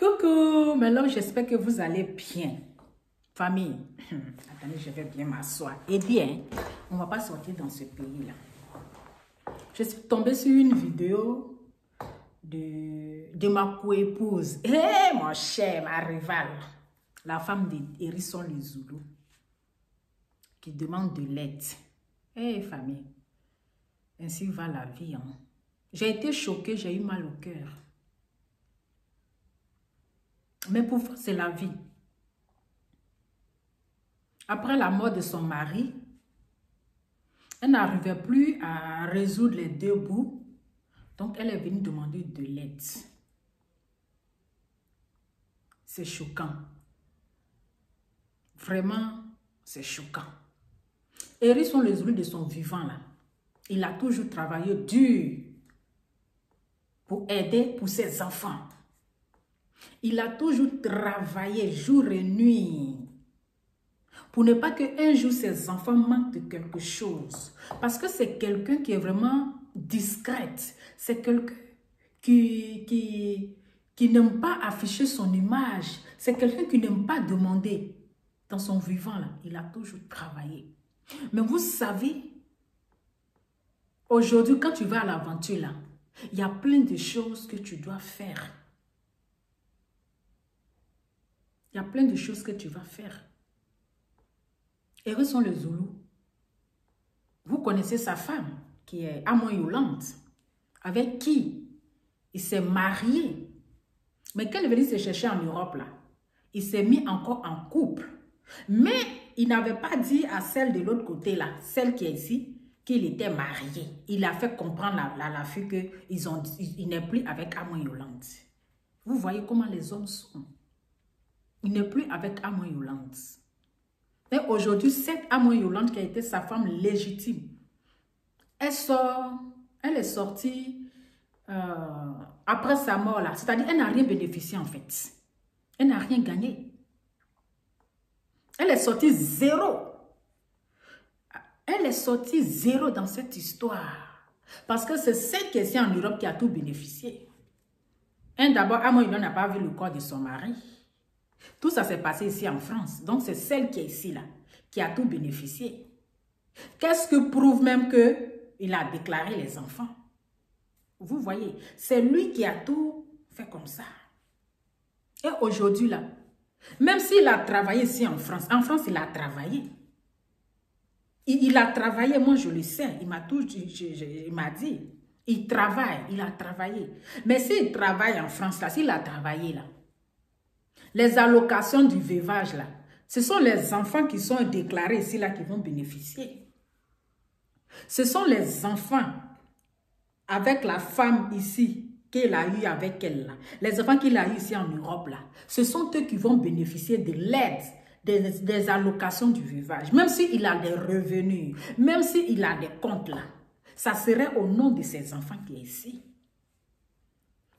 Coucou, maintenant j'espère que vous allez bien. Famille, attendez, je vais bien m'asseoir. Eh bien, on ne va pas sortir dans ce pays-là. Je suis tombée sur une vidéo de ma co-épouse. Eh, mon cher, ma rivale, la femme d'Hérisson le Zoulou, qui demande de l'aide. Eh, famille, ainsi va la vie. Hein. J'ai été choquée, j'ai eu mal au cœur. Mais pour moi, c'est la vie. Après la mort de son mari, elle n'arrivait plus à résoudre les deux bouts. Donc, elle est venue demander de l'aide. C'est choquant. Vraiment, c'est choquant. Hérisson le Zoulou de son vivant, là, il a toujours travaillé dur pour aider pour ses enfants. Il a toujours travaillé jour et nuit pour ne pas qu'un jour ses enfants manquent de quelque chose. Parce que c'est quelqu'un qui est vraiment discrète. C'est quelqu'un qui n'aime pas afficher son image. C'est quelqu'un qui n'aime pas demander. Dans son vivant, là, il a toujours travaillé. Mais vous savez, aujourd'hui, quand tu vas à l'aventure, là, il y a plein de choses que tu dois faire. Il y a plein de choses que tu vas faire. Hérisson le Zoulou, vous connaissez sa femme, qui est Amon Yolande, avec qui il s'est marié. Mais quand il est venu se chercher en Europe, là, il s'est mis encore en couple. Mais il n'avait pas dit à celle de l'autre côté, là, celle qui est ici, qu'il était marié. Il a fait comprendre la fille qu'il n'est plus avec Amon Yolande. Vous voyez comment les hommes sont. Il n'est plus avec Amon Yolande. Et aujourd'hui, cette Amon Yolande qui a été sa femme légitime, elle est sortie après sa mort là. C'est-à-dire, elle n'a rien bénéficié en fait. Elle n'a rien gagné. Elle est sortie zéro. Elle est sortie zéro dans cette histoire. Parce que c'est celle qui est ici en Europe qui a tout bénéficié. D'abord, Amon Yolande n'a pas vu le corps de son mari. Tout ça s'est passé ici en France. Donc, c'est celle qui est ici, là, qui a tout bénéficié. Qu'est-ce que prouve même qu'il a déclaré les enfants? Vous voyez, c'est lui qui a tout fait comme ça. Et aujourd'hui, là, même s'il a travaillé ici en France, il a travaillé. Il a travaillé, moi je le sais, il m'a dit, il travaille, il a travaillé. Mais s'il travaille en France, là, s'il a travaillé, là, les allocations du veuvage, là, ce sont les enfants qui sont déclarés ici, là, qui vont bénéficier. Ce sont les enfants avec la femme ici, qu'il a eu avec elle, là. Les enfants qu'il a eu ici en Europe, là. Ce sont eux qui vont bénéficier de l'aide, des allocations du veuvage. Même s'il a des revenus, même s'il a des comptes, là, ça serait au nom de ces enfants qui est ici.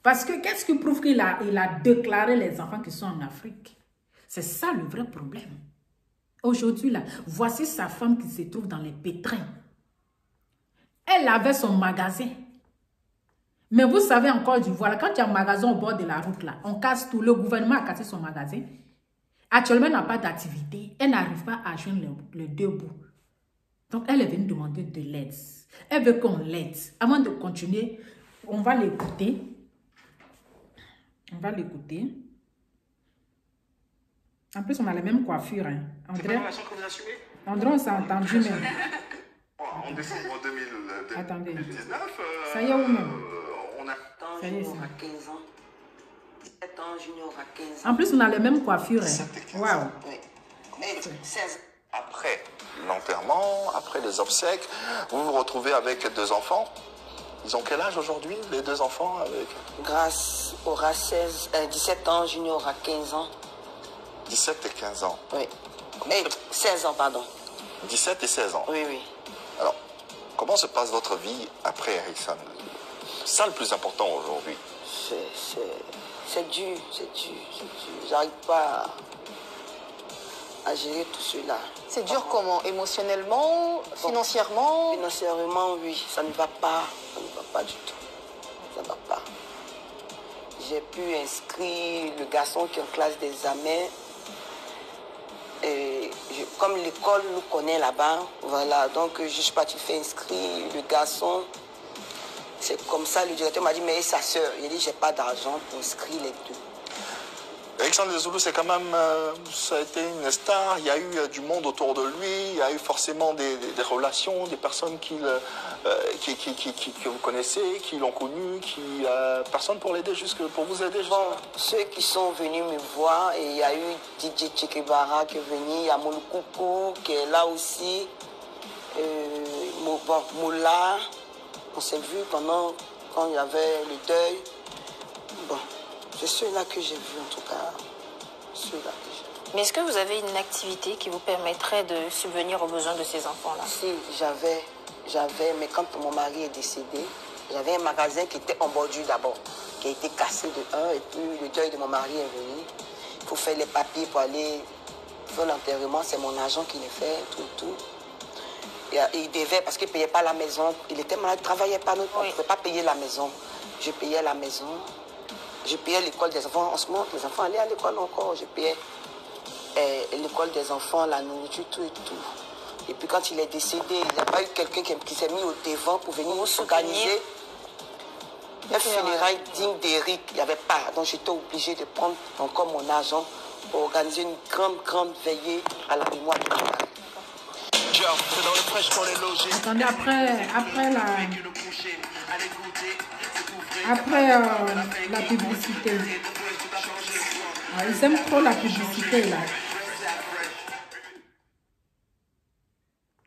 Parce que qu'est-ce qui prouve qu'il a déclaré les enfants qui sont en Afrique? C'est ça le vrai problème. Aujourd'hui, là, voici sa femme qui se trouve dans les pétrins. Elle avait son magasin. Mais vous savez encore du voilà, quand il y a un magasin au bord de la route, là, on casse tout. Le gouvernement a cassé son magasin. Actuellement, elle n'a pas d'activité. Elle n'arrive pas à joindre le deux bouts. Donc, elle est venue demander de l'aide. Elle veut qu'on l'aide. Avant de continuer, on va l'écouter. On va l'écouter. En plus, on a la même coiffure. Hein. André, on s'est entendu même. En décembre 2019, attendez. Ça y est ou non? on a... Ça y est, à 15 ans. 17 ans, junior à 15 ans. En plus, on a les mêmes coiffures. Hein. Waouh. Oui. 16. Après l'enterrement, après les obsèques, vous vous retrouvez avec deux enfants. Ils ont quel âge aujourd'hui, les deux enfants avec... Grâce aura 17 ans, junior à 15 ans. 17 et 15 ans. Oui. Et 16 ans, pardon. 17 et 16 ans. Oui, oui. Alors, comment se passe votre vie après Hérisson? C'est ça le plus important aujourd'hui. C'est dur, c'est dur. J'arrive pas à gérer tout cela. C'est dur comment? Émotionnellement, financièrement? Financièrement, oui. Ça ne va pas. Ça ne va pas du tout. Ça ne va pas. j'ai pu inscrire le garçon qui est en classe d'examen. Comme l'école nous connaît là-bas, voilà, donc je suis partie faire inscrire le garçon. C'est comme ça, le directeur m'a dit, mais sa soeur, il dit, j'ai pas d'argent pour inscrire les deux. Alexandre Desoulou, c'est quand même, ça a été une star, il y a eu du monde autour de lui, il y a eu forcément des relations, des personnes que vous connaissez, qui l'ont connu, personne pour l'aider, juste pour vous aider. Bon, ceux qui sont venus me voir, et il y a eu DJ Chekebara qui est venu, il y a Moulou qui est là aussi, Moula, on s'est vu quand il y avait le deuil. Bon. C'est ceux-là que j'ai vus, en tout cas. Ceux-là que j'ai vus. Mais est-ce que vous avez une activité qui vous permettrait de subvenir aux besoins de ces enfants-là? Si, j'avais, mais quand mon mari est décédé, j'avais un magasin qui était en bordure d'abord, qui a été cassé de un, et puis le deuil de mon mari est venu. Il faut faire les papiers pour aller faire l'enterrement, c'est mon agent qui les fait, tout. Et il devait, parce qu'il ne payait pas la maison, il était malade, il ne travaillait pas, on ne pouvait pas payer la maison. Je payais la maison. Je payais l'école des enfants. En ce moment, les enfants allaient à l'école encore. Je payais l'école des enfants, la nourriture, tout et tout. Et puis quand il est décédé, il n'y a pas eu quelqu'un qui s'est mis au devant pour venir nous organiser un funérail digne d'Éric. Il n'y avait pas. Donc j'étais obligée de prendre encore mon argent pour organiser une grande veillée à la mémoire de mon mari. Attendez, après la publicité. Ils aiment trop la publicité là.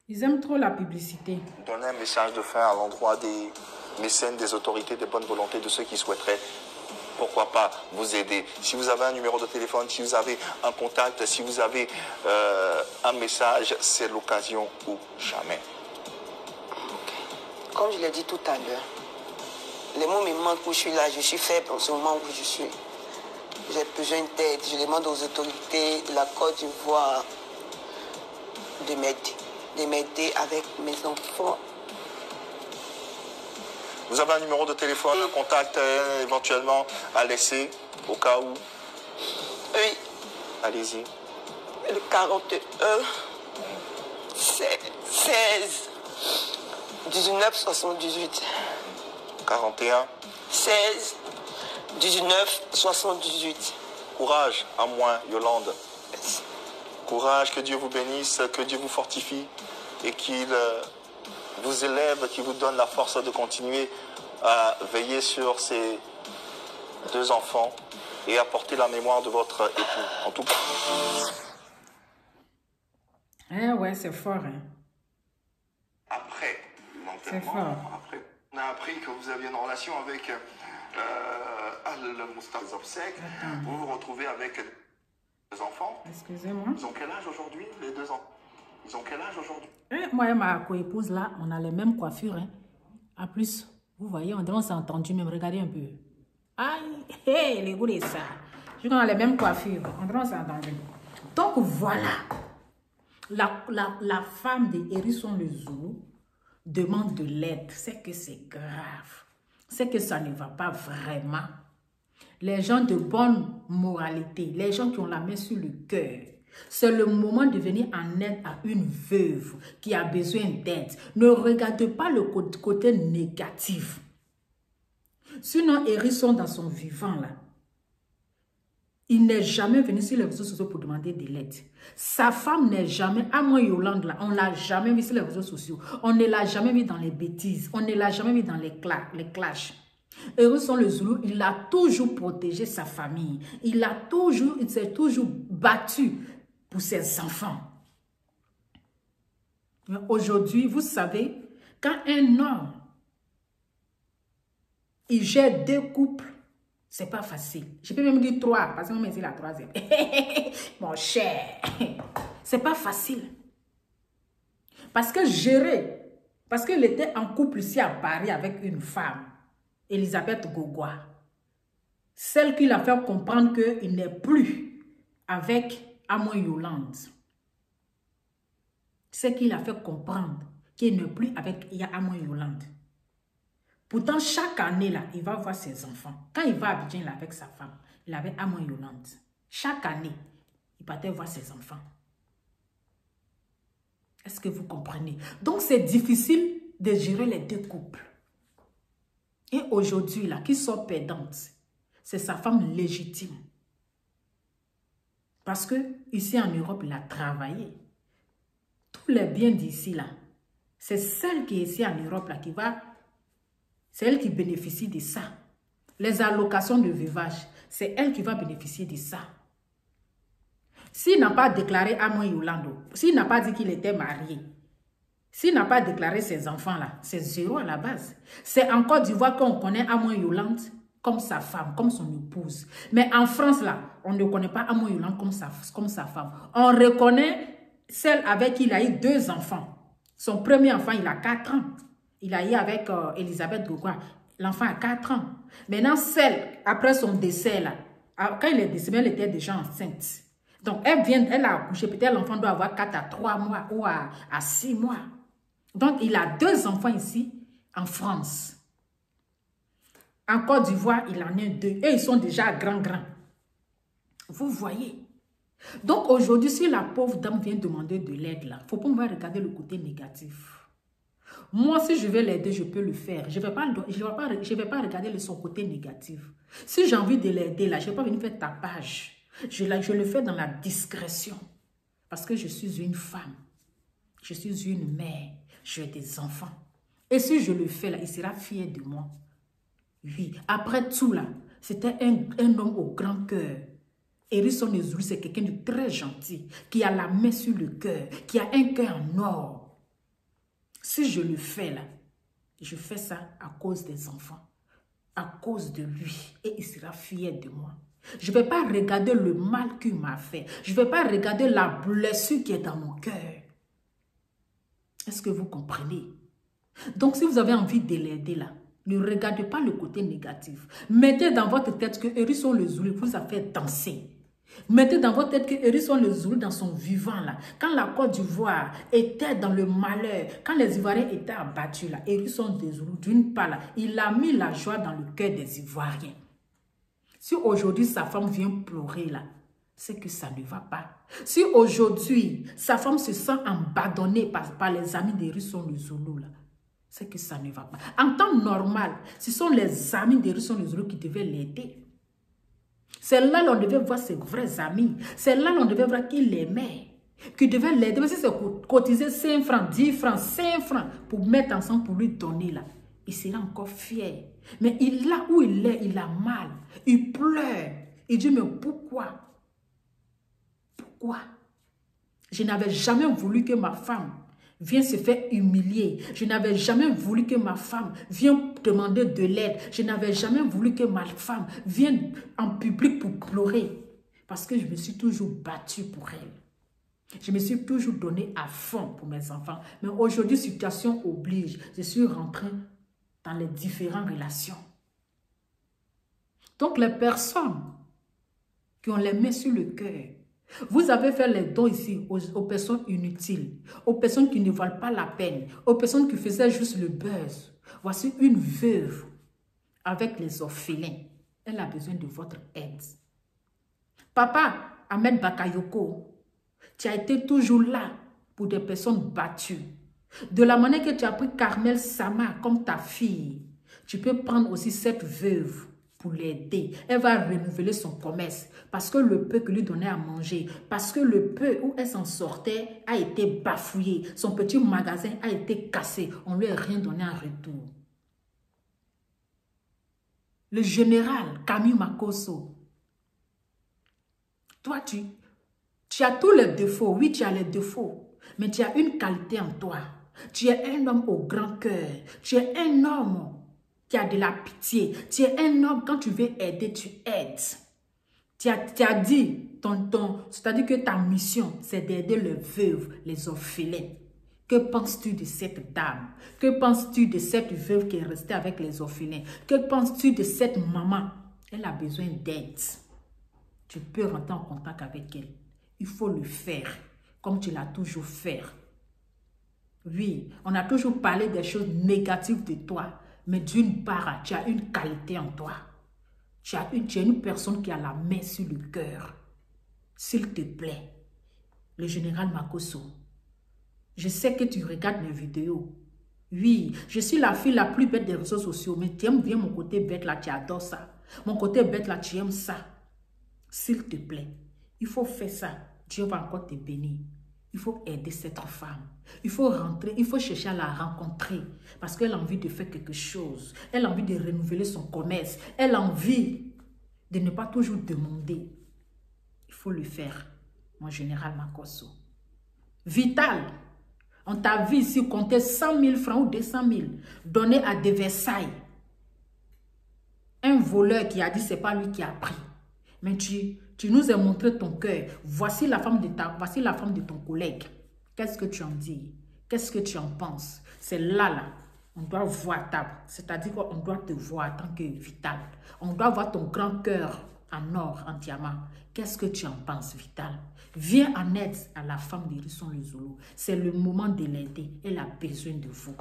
Ils aiment trop la publicité. Donner un message de fin à l'endroit des mécènes, des autorités, des bonnes volontés, de ceux qui souhaiteraient, pourquoi pas, vous aider. Si vous avez un numéro de téléphone, si vous avez un contact, si vous avez un message, c'est l'occasion ou jamais. Comme je l'ai dit tout à l'heure, les mots me manquent où je suis là, je suis faible en ce moment où je suis. J'ai besoin d'aide, je demande aux autorités de la Côte d'Ivoire de m'aider avec mes enfants. Vous avez un numéro de téléphone, un contact éventuellement à laisser au cas où? Oui. Allez-y. Le 41 16 19 78. 41 16 19 78. Courage à moi, Yolande. Courage, que Dieu vous bénisse, que Dieu vous fortifie et qu'il vous élève, qu'il vous donne la force de continuer à veiller sur ces deux enfants et à porter la mémoire de votre époux. En tout cas. Ouais, c'est fort. Hein. Après l'enterrement, après, on a appris que vous aviez une relation avec le Moustapha des obsèques. Vous vous retrouvez avec deux enfants. Excusez-moi. Ils ont quel âge aujourd'hui, les deux enfants? Ils ont quel âge aujourd'hui? Moi et ma co-épouse, là, on a les mêmes coiffures. Hein. En plus, vous voyez, on s'est entendu même. Regardez un peu. Aïe, hey, les goûts de ça. Je crois qu'on a les mêmes coiffures. On s'est entendu. Donc, voilà. La femme de Hérisson le Zoulou demande de l'aide. C'est que c'est grave. C'est que ça ne va pas vraiment. Les gens de bonne moralité, les gens qui ont la main sur le cœur, c'est le moment de venir en aide à une veuve qui a besoin d'aide. Ne regarde pas le côté négatif. Sinon, Hérisson, dans son vivant, là, il n'est jamais venu sur les réseaux sociaux pour demander de l'aide. Sa femme n'est jamais, à moi Yolande, là, on ne l'a jamais vu sur les réseaux sociaux. On ne l'a jamais vu dans les bêtises. On ne l'a jamais vu dans les clashs. Hérisson le Zoulou, il a toujours protégé sa famille. Il s'est toujours battu pour ses enfants. Mais aujourd'hui, vous savez, quand un homme, il gère deux couples, c'est pas facile. Je peux même dire 3, parce que moi, c'est la 3e. Mon cher, c'est pas facile. Parce que gérer, parce qu'il était en couple ici à Paris avec une femme, Elisabeth Gogwa, celle qui l'a fait comprendre qu'il n'est plus avec Amo Yolande. C'est qui l'a fait comprendre qu'il n'est plus avec Amo Yolande. Pourtant, chaque année, là, il va voir ses enfants. Quand il va à Abidjan, avec sa femme, il avait Amon Yolande. Chaque année, il partait voir ses enfants. Est-ce que vous comprenez? Donc, c'est difficile de gérer les deux couples. Et aujourd'hui, là, qui sont perdantes, c'est sa femme légitime. Parce que ici en Europe, il a travaillé. Tous les biens d'ici, là, c'est celle qui est ici en Europe, là, qui va... C'est elle qui bénéficie de ça. Les allocations de veuvage, c'est elle qui va bénéficier de ça. S'il n'a pas déclaré Amon Yolande, s'il n'a pas dit qu'il était marié, s'il n'a pas déclaré ses enfants-là, c'est zéro à la base. C'est en Côte d'Ivoire qu'on connaît Amon Yolande comme sa femme, comme son épouse. Mais en France, là, on ne connaît pas Amon Yolande comme sa femme. On reconnaît celle avec qui il a eu 2 enfants. Son premier enfant, il a 4 ans. Il a eu avec Elisabeth Gougoua. L'enfant a 4 ans. Maintenant, celle, après son décès, là, quand il est décédé, elle était déjà enceinte. Donc, elle a accouché. Peut-être l'enfant doit avoir 4 à 3 mois ou à 6 mois. Donc, il a 2 enfants ici, en France. En Côte d'Ivoire, il en a 2. Et ils sont déjà grands. Vous voyez. Donc, aujourd'hui, si la pauvre dame vient demander de l'aide, là, il ne faut pas regarder le côté négatif. Moi, si je veux l'aider, je peux le faire. Je ne vais pas regarder son côté négatif. Si j'ai envie de l'aider, là, je ne vais pas venir faire tapage. Je le fais dans la discrétion. Parce que je suis une femme. Je suis une mère. J'ai des enfants. Et si je le fais, là, il sera fier de moi. Oui. Après tout, là, c'était un homme au grand cœur. Hérisson Ezulu, c'est quelqu'un de très gentil, qui a la main sur le cœur, qui a un cœur en or. Si je le fais là, je fais ça à cause des enfants, à cause de lui, et il sera fier de moi. Je ne vais pas regarder le mal qu'il m'a fait. Je ne vais pas regarder la blessure qui est dans mon cœur. Est-ce que vous comprenez? Donc, si vous avez envie de l'aider là, ne regardez pas le côté négatif. Mettez dans votre tête que Hérisson Ezulu vous a fait danser. Mettez dans votre tête que Hérisson Ezulu dans son vivant là, quand la Côte d'Ivoire était dans le malheur, quand les Ivoiriens étaient abattus là, Hérisson Ezulu d'une part là, il a mis la joie dans le cœur des Ivoiriens. Si aujourd'hui sa femme vient pleurer là, c'est que ça ne va pas. Si aujourd'hui sa femme se sent abandonnée par les amis d'Hérisson Ezulu là, c'est que ça ne va pas. En temps normal, ce sont les amis d'Hérisson Ezulu qui devaient l'aider. C'est là qu'on devait voir ses vrais amis. C'est là qu'on devait voir qu'il l'aimait. Qu'il devait l'aider. Mais si c'est cotiser 5 francs, 10 francs, 5 francs pour mettre ensemble, pour lui donner là, il sera encore fier. Mais là où il est, il a mal. Il pleure. Il dit, mais pourquoi? Pourquoi? Je n'avais jamais voulu que ma femme vienne se faire humilier. Je n'avais jamais voulu que ma femme vienne demander de l'aide. Je n'avais jamais voulu que ma femme vienne en public pour pleurer. Parce que je me suis toujours battue pour elle. Je me suis toujours donnée à fond pour mes enfants. Mais aujourd'hui, situation oblige. Je suis rentrée dans les différentes relations. Donc, les personnes qui ont les mains sur le cœur, vous avez fait les dons ici aux personnes inutiles, aux personnes qui ne valent pas la peine, aux personnes qui faisaient juste le buzz. Voici une veuve avec les orphelins. Elle a besoin de votre aide. Papa, Ahmed Bakayoko, tu as été toujours là pour des personnes battues. De la manière que tu as pris Carmel Sama comme ta fille, tu peux prendre aussi cette veuve pour l'aider. Elle va renouveler son commerce parce que le peu que lui donnait à manger, parce que le peu où elle s'en sortait a été bafouillé. Son petit magasin a été cassé. On ne lui a rien donné en retour. Le général Camille Makosso, toi, tu as tous les défauts. Oui, tu as les défauts, mais tu as une qualité en toi. Tu es un homme au grand cœur. Tu es un homme qui a de la pitié. Tu es un homme, quand tu veux aider, tu aides. Tu as dit, c'est-à-dire que ta mission, c'est d'aider les veuves, les orphelins. Que penses-tu de cette dame? Que penses-tu de cette veuve qui est restée avec les orphelins? Que penses-tu de cette maman? Elle a besoin d'aide. Tu peux rentrer en contact avec elle. Il faut le faire, comme tu l'as toujours fait. Oui, on a toujours parlé des choses négatives de toi. Mais d'une part, tu as une qualité en toi. Tu es une personne qui a la main sur le cœur. S'il te plaît, le général Makosso, je sais que tu regardes mes vidéos. Oui, je suis la fille la plus bête des réseaux sociaux, mais tu aimes bien mon côté bête là, tu adores ça. Mon côté bête là, tu aimes ça. S'il te plaît, il faut faire ça. Dieu va encore te bénir. Il faut aider cette femme. Il faut rentrer, il faut chercher à la rencontrer. Parce qu'elle a envie de faire quelque chose. Elle a envie de renouveler son commerce. Elle a envie de ne pas toujours demander. Il faut le faire, mon général Makosso. Vital, on t'a vu ici compter 100 000 francs ou 200 000 donnés à De Versailles. Un voleur qui a dit c'est pas lui qui a pris. Mais tu nous as montré ton cœur. Voici la femme de ton collègue. Qu'est-ce que tu en dis? Qu'est-ce que tu en penses? C'est là, on doit voir table. C'est-à-dire qu'on doit te voir en tant que Vital. On doit voir ton grand cœur en or, en diamant. Qu'est-ce que tu en penses, Vital? Viens en aide à la femme d'Hérisson le Zoulou. C'est le moment de l'aider. Elle a besoin de vous.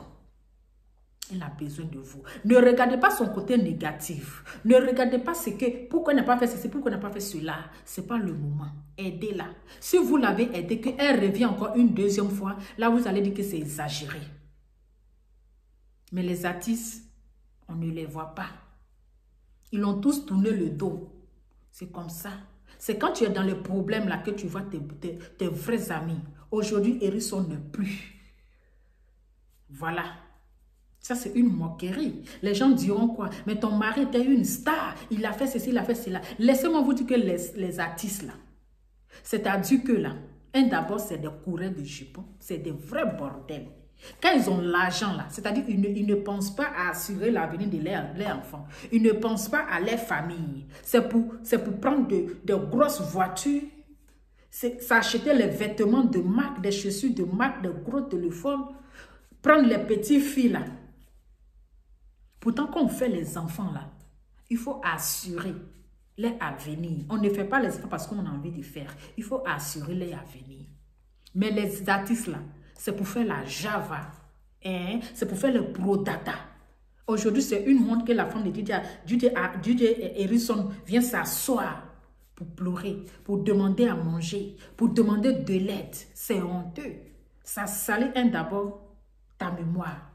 Elle a besoin de vous. Ne regardez pas son côté négatif. Ne regardez pas ce que... Pourquoi elle n'a pas fait ceci, pourquoi elle n'a pas fait cela. Ce n'est pas le moment. Aidez-la. Si vous l'avez aidée, qu'elle revient encore une deuxième fois, là vous allez dire que c'est exagéré. Mais les artistes, on ne les voit pas. Ils ont tous tourné le dos. C'est comme ça. C'est quand tu es dans le problème là que tu vois tes vrais amis. Aujourd'hui, Hérisson n'est plus. Voilà. Ça, c'est une moquerie. Les gens diront quoi? Mais ton mari était une star. Il a fait ceci, il a fait cela. Laissez-moi vous dire que les artistes là, c'est-à-dire que là, d'abord, c'est des courants de jupons. C'est des vrais bordels. Quand ils ont l'argent là, c'est-à-dire ils ne pensent pas à assurer l'avenir de leurs enfants. Ils ne pensent pas à leur famille. C'est pour prendre de grosses voitures. S'acheter les vêtements de marque, des chaussures de marque, de gros téléphones. Prendre les petites filles là. Pourtant, quand on fait les enfants là, il faut assurer leur avenir. On ne fait pas les enfants parce qu'on a envie de faire. Il faut assurer leur avenir. Mais les artistes là, c'est pour faire la Java. Hein? C'est pour faire le pro-data. Aujourd'hui, c'est une honte que la femme de DJ Hérisson vient s'asseoir pour pleurer, pour demander à manger, pour demander de l'aide. C'est honteux. Ça salit d'abord ta mémoire.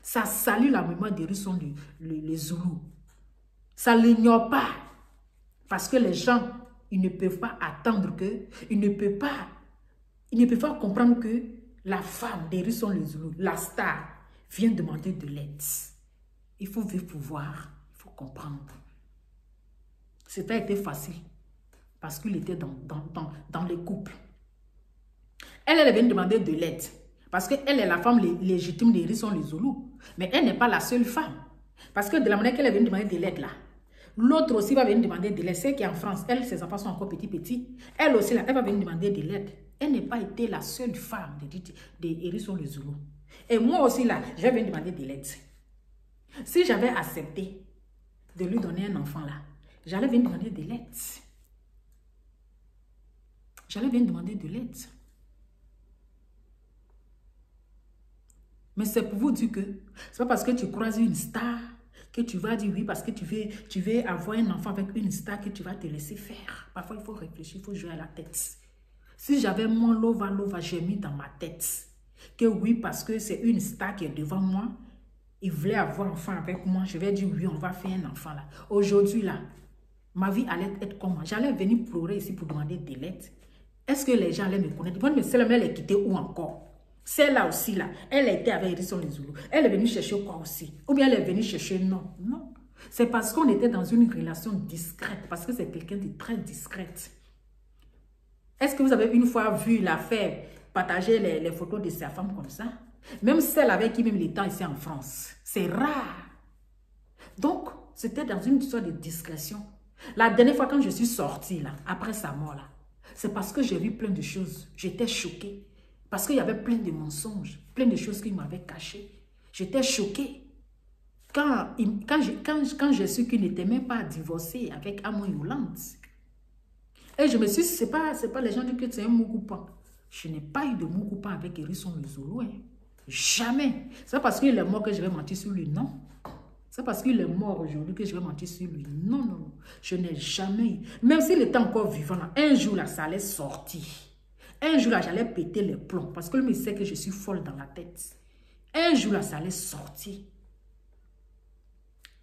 Ça salit la mémoire d'Hérisson le Zoulou. Ça ne l'ignore pas. Parce que les gens, ils ne peuvent pas attendre que, ils ne peuvent pas comprendre que la femme d'Hérisson le Zoulou, la star, vient demander de l'aide. Il faut vivre pour voir, il faut comprendre. C'était été facile. Parce qu'il était dans les couples. Elle vient demander de l'aide. Parce qu'elle est la femme légitime d'Hérisson le Zoulou. Mais elle n'est pas la seule femme. Parce que de la manière qu'elle vient demander de l'aide là, l'autre aussi va venir demander de l'aide. C'est qui est en France, elle, ses enfants sont encore petits. Elle aussi, là, elle va venir demander de l'aide. Elle n'est pas été la seule femme d'Hérisson le Zoulou. Et moi aussi, là, je vais venir demander de l'aide. Si j'avais accepté de lui donner un enfant là, j'allais venir demander de l'aide. J'allais venir demander de l'aide. Mais c'est pour vous dire que c'est pas parce que tu croises une star que tu vas dire oui, parce que tu veux avoir un enfant avec une star que tu vas te laisser faire. Parfois, il faut réfléchir, il faut jouer à la tête. Si j'avais mon lova, j'ai mis dans ma tête que oui, parce que c'est une star qui est devant moi, il voulait avoir un enfant avec moi, je vais dire oui, on va faire un enfant là. Aujourd'hui là, ma vie allait être comme moi. J'allais venir pleurer ici pour demander de l'aide. Est-ce que les gens allaient me connaître? Bon, mais celle-là, elle est quittée où encore? Celle-là aussi, là, elle a été avec Hérisson le Zoulou. Elle est venue chercher quoi aussi? Ou bien elle est venue chercher non. Non. C'est parce qu'on était dans une relation discrète. Parce que c'est quelqu'un de très discrète. Est-ce que vous avez une fois vu la faire partager les photos de sa femme comme ça? Même celle avec qui même il était ici en France. C'est rare. Donc, c'était dans une histoire de discrétion. La dernière fois quand je suis sortie, là, après sa mort, là, c'est parce que j'ai vu plein de choses. J'étais choquée. Parce qu'il y avait plein de mensonges, plein de choses qu'il m'avait cachées. J'étais choquée. Quand j'ai su qu'il n'était même pas divorcé avec Amon Yolande. Et je me suis dit, c'est pas les gens disent que c'est un Moukoupan. Je n'ai pas eu de Moukoupan avec Hérisson le Zoulou. Hein. Jamais. C'est pas parce qu'il est mort que je vais mentir sur lui, non. C'est parce qu'il est mort aujourd'hui que je vais mentir sur lui. Non, non, non. Je n'ai jamais eu. Même s'il était encore vivant, là, un jour, là, ça allait sortir. Un jour, là, j'allais péter les plombs. Parce que lui, il sait que je suis folle dans la tête. Un jour, là, ça allait sortir.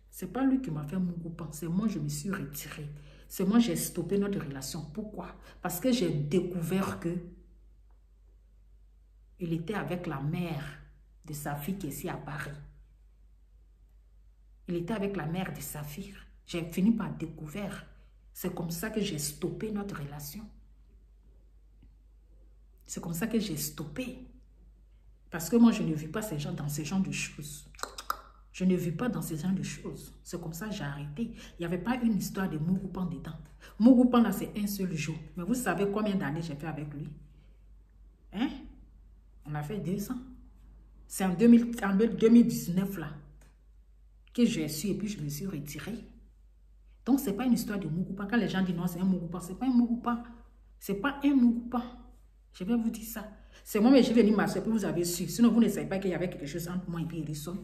C'est pas lui qui m'a fait mon groupe. C'est moi, je me suis retirée. C'est moi, j'ai stoppé notre relation. Pourquoi? Parce que j'ai découvert que il était avec la mère de sa fille qui est ici à Paris. Il était avec la mère de sa fille. J'ai fini par découvrir. C'est comme ça que j'ai stoppé notre relation. C'est comme ça que j'ai stoppé. Parce que moi, je ne vis pas dans ce genre de choses. Je ne vis pas dans ce genre de choses. C'est comme ça que j'ai arrêté. Il n'y avait pas une histoire de Mougoupan dedans. Mougoupan, là, c'est un seul jour. Mais vous savez combien d'années j'ai fait avec lui? Hein? On a fait 2 ans. C'est en 2019, là, que j'ai su et puis je me suis retirée. Donc, ce n'est pas une histoire de Mougoupan. Quand les gens disent non, c'est un Mougoupan, ce n'est pas un Mougoupan. Ce n'est pas un Mougoupan. Je vais vous dire ça. C'est moi, mais je vais venir m'asseoir, puis vous avez su. Sinon, vous ne savez pas qu'il y avait quelque chose entre moi et puis Hérisson.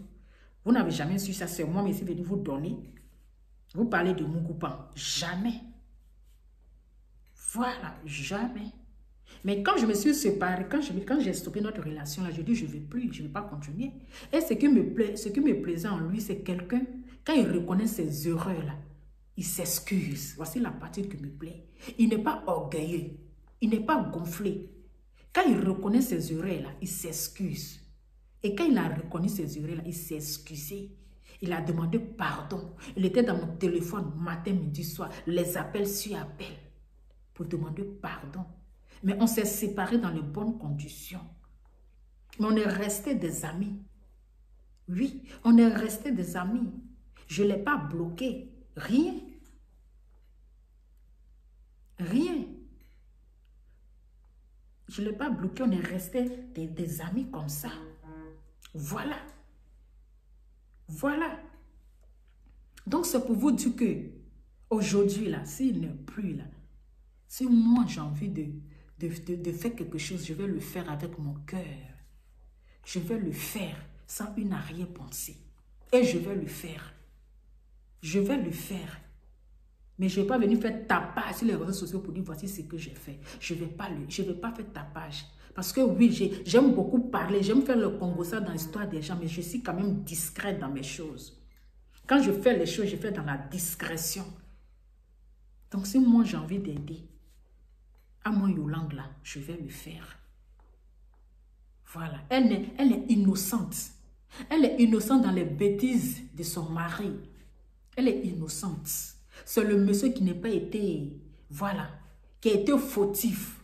Vous n'avez jamais su ça. C'est moi, mais je vais venir vous donner. Vous parlez de Mougoupan. Jamais. Voilà, jamais. Mais quand je me suis séparée, quand j'ai stoppé notre relation, là, je dis je ne vais plus, je ne vais pas continuer. Et ce qui me plaisait en lui, c'est quelqu'un, quand il reconnaît ses erreurs, là, il s'excuse. Voici la partie qui me plaît. Il n'est pas orgueilleux. Il n'est pas gonflé. Quand il reconnaît ses erreurs, là, il s'excuse. Et quand il a reconnu ses erreurs, là, il s'est excusé. Il a demandé pardon. Il était dans mon téléphone matin, midi, soir. Les appels sur appels pour demander pardon. Mais on s'est séparés dans les bonnes conditions. Mais on est restés des amis. Oui, on est restés des amis. Je ne l'ai pas bloqué. Rien. Rien. Je ne l'ai pas bloqué. On est restés des amis comme ça. Voilà. Voilà. Donc, c'est pour vous dire que aujourd'hui, là, s'il n'est plus là, si moi j'ai envie de faire quelque chose, je vais le faire avec mon cœur. Je vais le faire sans une arrière-pensée. Et je vais le faire. Je vais le faire. Mais je ne vais pas venir faire tapage sur les réseaux sociaux pour dire voici ce que j'ai fait. Je ne vais pas faire tapage. Parce que oui, j'aime beaucoup parler. J'aime faire le congossa dans l'histoire des gens. Mais je suis quand même discrète dans mes choses. Quand je fais les choses, je fais dans la discrétion. Donc si moi j'ai envie d'aider, à mon Yolande là, je vais le faire. Voilà. Elle est innocente. Elle est innocente dans les bêtises de son mari. Elle est innocente. C'est le monsieur qui n'a pas été, voilà, qui a été fautif.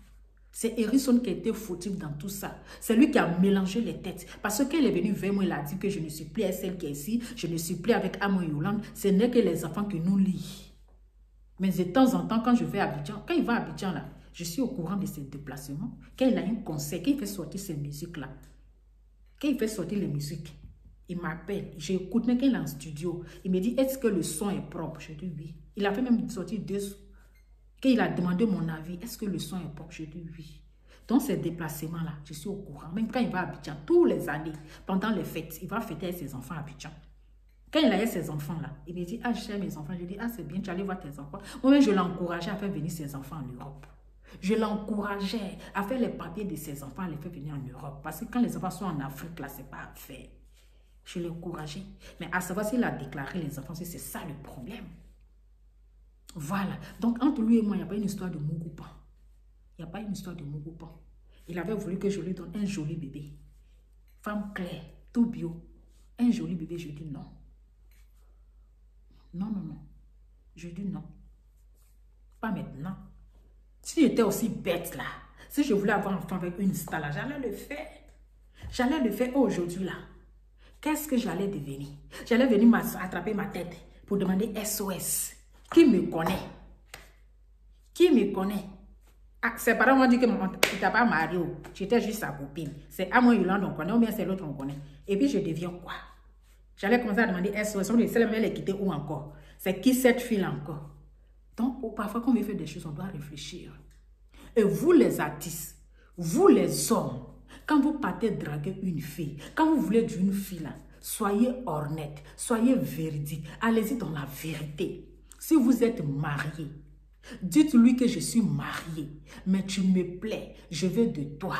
C'est Hérisson qui a été fautif dans tout ça. C'est lui qui a mélangé les têtes. Parce qu'elle est venue vers moi, elle a dit que je ne suis plus avec celle qui est ici, je ne suis plus avec Amon Yolande. Ce n'est que les enfants qui nous lient. Mais de temps en temps, quand je vais à Abidjan, quand il va à Abidjan là, je suis au courant de ses déplacements. Quand il a un concert, quand il fait sortir ces musiques-là, quand il fait sortir les musiques, il m'appelle, j'écoute, mais quand il est en studio, il me dit, est-ce que le son est propre? Je dis oui. Il a fait même sortir 2. Quand il a demandé mon avis, est-ce que le son est propre? Je dis oui. Donc ces déplacements-là, je suis au courant. Même quand il va à Abidjan, tous les années, pendant les fêtes, il va fêter avec ses enfants à Abidjan. Quand il a avec ses enfants-là, il me dit, ah, j'aime mes enfants. Je dis, ah, c'est bien, tu allais voir tes enfants. Moi-même, je l'encourageais à faire venir ses enfants en Europe. Je l'encourageais à faire les papiers de ses enfants, à les faire venir en Europe. Parce que quand les enfants sont en Afrique, là, c'est pas à faire. Je l'encourageais. Mais à savoir s'il a déclaré les enfants, c'est ça le problème. Voilà. Donc, entre lui et moi, il n'y a pas une histoire de Mougoupan. Il n'y a pas une histoire de Mougoupan. Il avait voulu que je lui donne un joli bébé. Femme claire, tout bio. Un joli bébé, je dis non. Non, non, non. Je dis non. Pas maintenant. Si j'étais aussi bête là, si je voulais avoir un enfant avec une star là, j'allais le faire. J'allais le faire aujourd'hui là. Qu'est-ce que j'allais devenir? J'allais venir attraper ma tête pour demander SOS. Qui me connaît? Qui me connaît? Ah, ses parents m'ont dit que tu n'étais pas marié. J'étais juste sa copine. C'est à moi Yolande on connaît ou bien c'est l'autre on connaît. Et puis je deviens quoi? J'allais commencer à demander SOS. On dit, c'est elle est quittée où encore? C'est qui cette fille encore? Donc, parfois, quand on veut faire des choses, on doit réfléchir. Et vous, les artistes, vous, les hommes, quand vous partez draguer une fille, quand vous voulez d'une fille, là, Soyez honnête, soyez véridique. Allez-y dans la vérité. Si vous êtes marié, dites-lui que je suis marié, mais tu me plais, je veux de toi.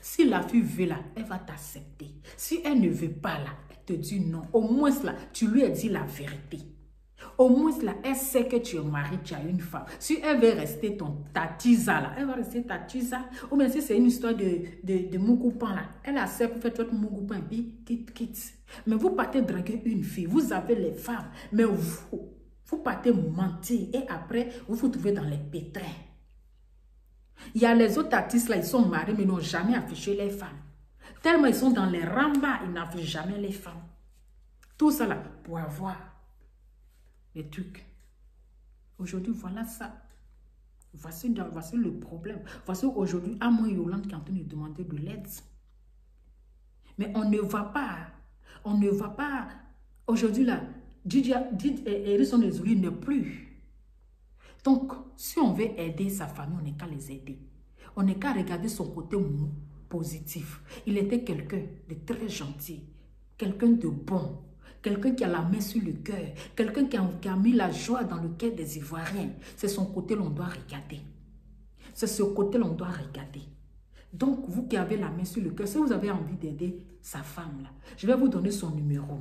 Si la fille veut là, elle va t'accepter. Si elle ne veut pas là, elle te dit non. Au moins là, tu lui as dit la vérité. Au moins là, elle sait que tu es marié, tu as une femme. Si elle veut rester ta tisa là, elle va rester ta tisa. Ou bien si c'est une histoire de mougoupan là, elle accepte pour faire votre mougoupan et puis quitte. Mais vous partez draguer une fille, vous avez les femmes, mais vous partez mentir et après, vous vous trouvez dans les pétrins. Il y a les autres artistes là, ils sont mariés mais n'ont jamais affiché les femmes. Tellement ils sont dans les rambas, ils n'affichent jamais les femmes. Tout ça là, pour avoir les trucs. Aujourd'hui, voilà ça. Voici le problème. Voici aujourd'hui, Amo Yolande qui est en train de demander de l'aide. Mais on ne va pas. On ne va pas. Aujourd'hui là, Hérisson des Zoulis n'est plus. Donc, si on veut aider sa famille, on n'est qu'à les aider. On n'est qu'à regarder son côté positif. Il était quelqu'un de très gentil, quelqu'un de bon, quelqu'un qui a la main sur le cœur, quelqu'un qui a mis la joie dans le cœur des Ivoiriens. C'est son côté l'on doit regarder. C'est ce côté l'on doit regarder. Donc, vous qui avez la main sur le cœur, si vous avez envie d'aider sa femme, là, je vais vous donner son numéro.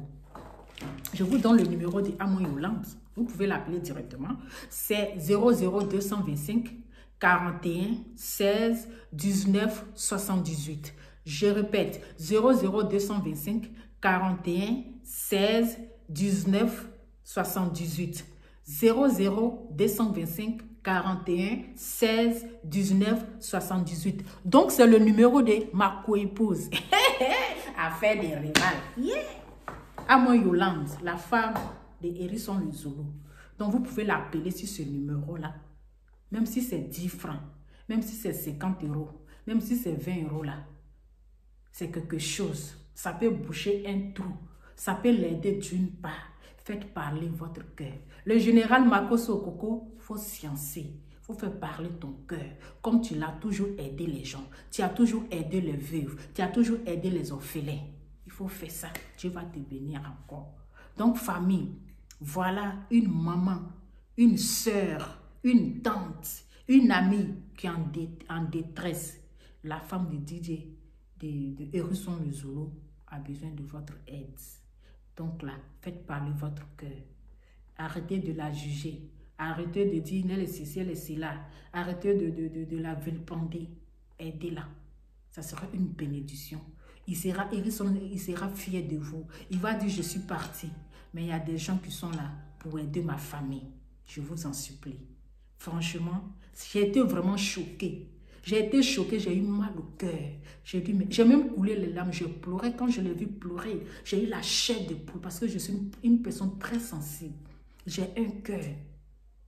Je vous donne le numéro de Amo Yolande. Vous pouvez l'appeler directement. C'est 00225 41 16 19 78. Je répète, 00225 41 16 19 78. 00225 41 16 19 78. Donc, c'est le numéro de ma co-épouse. Affaire des rivales. Yeah! Amo Yolande, la femme de Hérisson le Zoulou. Donc, vous pouvez l'appeler sur ce numéro-là. Même si c'est 10 francs, même si c'est 50 euros, même si c'est 20 euros là. C'est quelque chose. Ça peut boucher un trou. Ça peut l'aider d'une part. Faites parler votre cœur. Le général Makoso Okoko, il faut sciencer. Il faut faire parler ton cœur. Comme tu l'as toujours aidé les gens. Tu as toujours aidé les veuves. Tu as toujours aidé les orphelins. Il faut faire ça. Dieu va te bénir encore. Donc, famille, voilà une maman, une soeur, une tante, une amie qui est en détresse. La femme de DJ, de Hérisson le Zoulou, a besoin de votre aide. Donc là, faites parler votre cœur. Arrêtez de la juger. Arrêtez de dire, elle est ceci, elle est cela. Arrêtez de la vilipender. Aidez-la. Ça sera une bénédiction. Hérisson, il sera fier de vous. Il va dire, je suis parti. Mais il y a des gens qui sont là pour aider ma famille. Je vous en supplie. Franchement, j'ai été vraiment choquée. J'ai été choquée, j'ai eu mal au cœur. J'ai même coulé les larmes, je pleurais. Quand je l'ai vu pleurer, j'ai eu la chair de poule parce que je suis une personne très sensible. J'ai un cœur.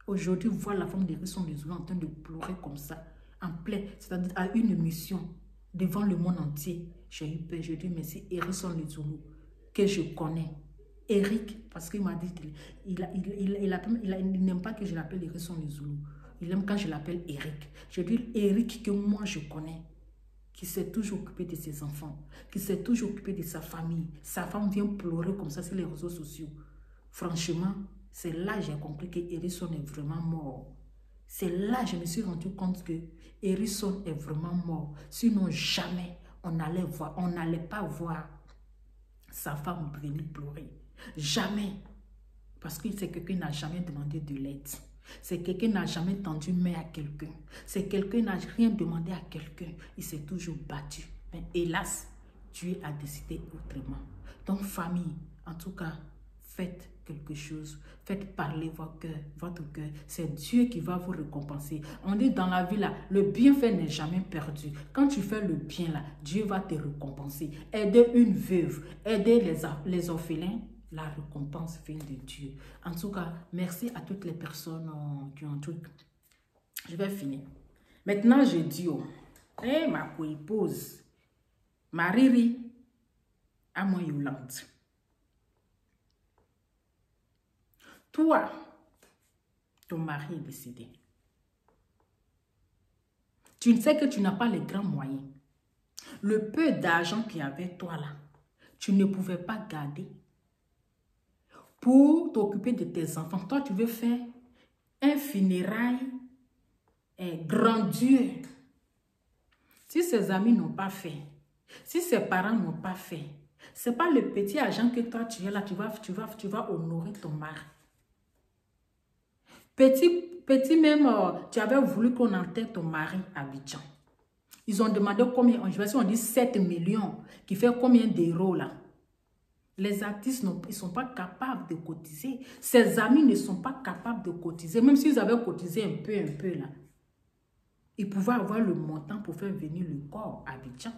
Aujourd'hui, voir la femme d'Hérisson le Zoulou en train de pleurer comme ça, en plein, c'est-à-dire à une mission devant le monde entier. J'ai eu peur. Je dis merci Hérisson le Zoulou, que je connais. Eric, parce qu'il m'a dit il n'aime pas que je l'appelle Hérisson le Zoulou. Il aime quand je l'appelle Eric. Je dis Eric que moi je connais, qui s'est toujours occupé de ses enfants, qui s'est toujours occupé de sa famille. Sa femme vient pleurer comme ça sur les réseaux sociaux. Franchement, c'est là que j'ai compris que Hérisson est vraiment mort. C'est là que je me suis rendu compte que Hérisson est vraiment mort. Sinon, jamais on n'allait pas voir sa femme venir pleurer. Jamais. Parce que c'est quelqu'un qui n'a jamais demandé de l'aide. C'est quelqu'un qui n'a jamais tendu main à quelqu'un. C'est quelqu'un qui n'a rien demandé à quelqu'un. Il s'est toujours battu. Mais hélas, Dieu a décidé autrement. Donc, famille, en tout cas, faites quelque chose. Faites parler votre cœur. C'est Dieu qui va vous récompenser. On dit dans la vie, là, le bienfait n'est jamais perdu. Quand tu fais le bien, là, Dieu va te récompenser. Aider une veuve, aider les orphelins, la récompense vient de Dieu. En tout cas, merci à toutes les personnes qui ont tout. Je vais finir. Maintenant, je dis, ma co-épouse, Mariri, Amo Yolande. Toi, ton mari est décédé. Tu ne sais que tu n'as pas les grands moyens. Le peu d'argent qu'il y avait, toi là, tu ne pouvais pas garder pour t'occuper de tes enfants. Toi, tu veux faire un funérail grandiose. Si ses amis n'ont pas fait, si ses parents n'ont pas fait, c'est pas le petit argent que toi tu es là, tu vas honorer ton mari. Petit même, tu avais voulu qu'on enterre ton mari à Abidjan. Ils ont demandé combien, je vais dire, on dit 7 millions, qui fait combien d'euros là? Les artistes, ils ne sont pas capables de cotiser. Ses amis ne sont pas capables de cotiser. Même s'ils avaient cotisé un peu là, ils pouvaient avoir le montant pour faire venir le corps à Abidjan.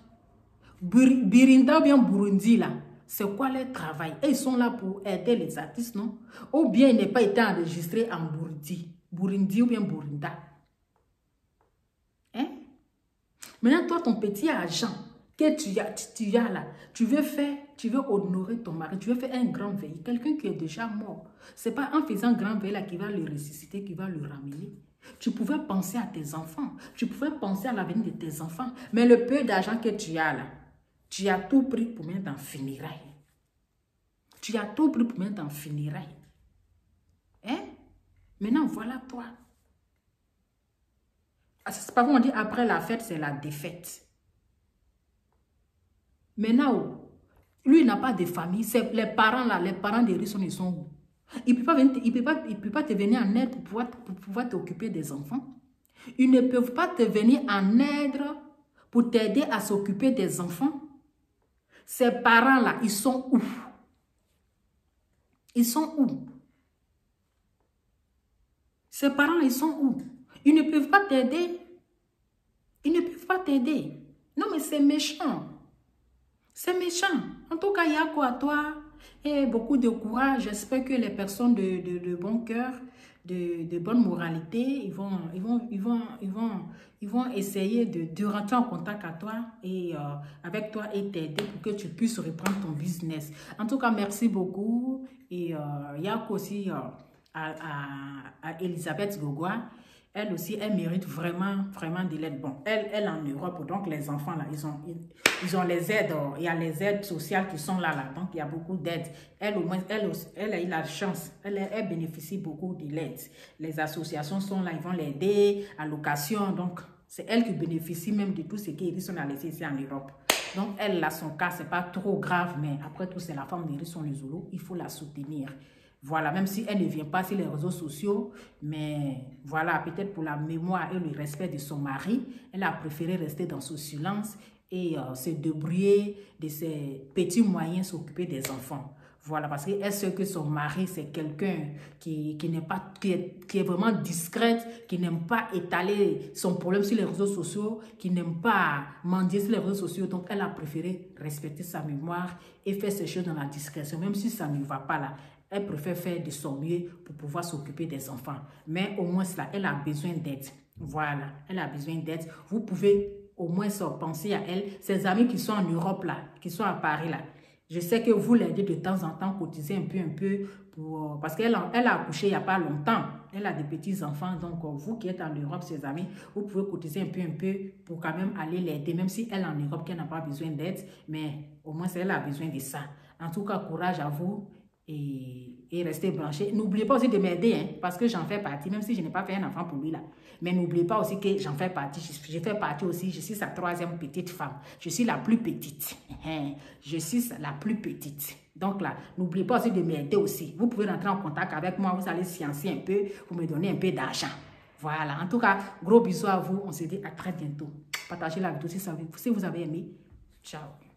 Birinda ou bien Burundi là, c'est quoi leur travail? Et ils sont là pour aider les artistes, non? Ou bien il n'est pas été enregistré en Burundi ou bien Burinda. Hein? Maintenant, toi, ton petit argent que tu as là, tu veux honorer ton mari, tu veux faire un grand veille, quelqu'un qui est déjà mort. Ce n'est pas en faisant un grand veille là qui va le ressusciter, qui va le ramener. Tu pouvais penser à tes enfants, tu pouvais penser à l'avenir de tes enfants, mais le peu d'argent que tu as là, tu as tout pris pour mettre dans funérailles. Tu as tout pris pour mettre dans funérailles. Hein? Maintenant, voilà toi. C'est pas qu'on dit après la fête, c'est la défaite. Maintenant, lui, il n'a pas de famille. C'est les parents là, les parents de Risson, ils sont où? Il ne peut pas te venir en aide pour pouvoir t'occuper des enfants. Ils ne peuvent pas te venir en aide pour t'aider à s'occuper des enfants. Ces parents-là, ils sont où? Ils sont où? Ces parents-là, ils sont où? Ils ne peuvent pas t'aider. Ils ne peuvent pas t'aider. Non, mais c'est méchant. C'est méchant. En tout cas, il y a quoi à toi? Et beaucoup de courage. J'espère que les personnes de bon cœur, de bonne moralité, ils vont essayer de rentrer en contact avec toi et t'aider pour que tu puisses reprendre ton business. En tout cas, merci beaucoup. Et il y a aussi à Elisabeth Gogua. Elle aussi, elle mérite vraiment de l'aide. Bon, elle en Europe, donc les enfants là, ils ont les aides. Il y a les aides sociales qui sont là. Donc il y a beaucoup d'aides. Elle au moins, elle a eu la chance. Elle bénéficie beaucoup de l'aide. Les associations sont là, ils vont l'aider, allocation. Donc c'est elle qui bénéficie même de tout ce qu'Hérisson a laissé ici en Europe. Donc elle a son cas, c'est pas trop grave, mais après tout, c'est la femme d'Hérisson les Zoulou. Il faut la soutenir. Voilà, même si elle ne vient pas sur les réseaux sociaux, mais voilà, peut-être pour la mémoire et le respect de son mari, elle a préféré rester dans son silence et se débrouiller de ses petits moyens, s'occuper des enfants. Voilà, parce qu'elle sait que son mari, c'est quelqu'un qui est vraiment discrète, qui n'aime pas étaler son problème sur les réseaux sociaux, qui n'aime pas mendier sur les réseaux sociaux. Donc, elle a préféré respecter sa mémoire et faire ces choses dans la discrétion, même si ça ne va pas là. Elle préfère faire de son mieux pour pouvoir s'occuper des enfants. Mais au moins, là, elle a besoin d'aide. Voilà, elle a besoin d'aide. Vous pouvez au moins penser à elle. Ses amis qui sont en Europe, là, qui sont à Paris, là. Je sais que vous l'aidez de temps en temps, cotiser un peu, parce qu'elle a accouché il n'y a pas longtemps. Elle a des petits-enfants. Donc, vous qui êtes en Europe, ses amis, vous pouvez cotiser un peu pour quand même aller l'aider. Même si elle est en Europe, qu'elle n'a pas besoin d'aide. Mais au moins, elle a besoin de ça. En tout cas, courage à vous. Et rester branché. N'oubliez pas aussi de m'aider, hein, parce que j'en fais partie, même si je n'ai pas fait un enfant pour lui là. Mais n'oubliez pas aussi que j'en fais partie. Je fais partie aussi, je suis sa 3e petite femme. Je suis la plus petite. Je suis la plus petite. Donc là, n'oubliez pas aussi de m'aider aussi. Vous pouvez rentrer en contact avec moi, vous allez sciencer un peu, vous me donnez un peu d'argent. Voilà, en tout cas, gros bisous à vous. On se dit à très bientôt. Partagez la vidéo si vous avez aimé. Ciao.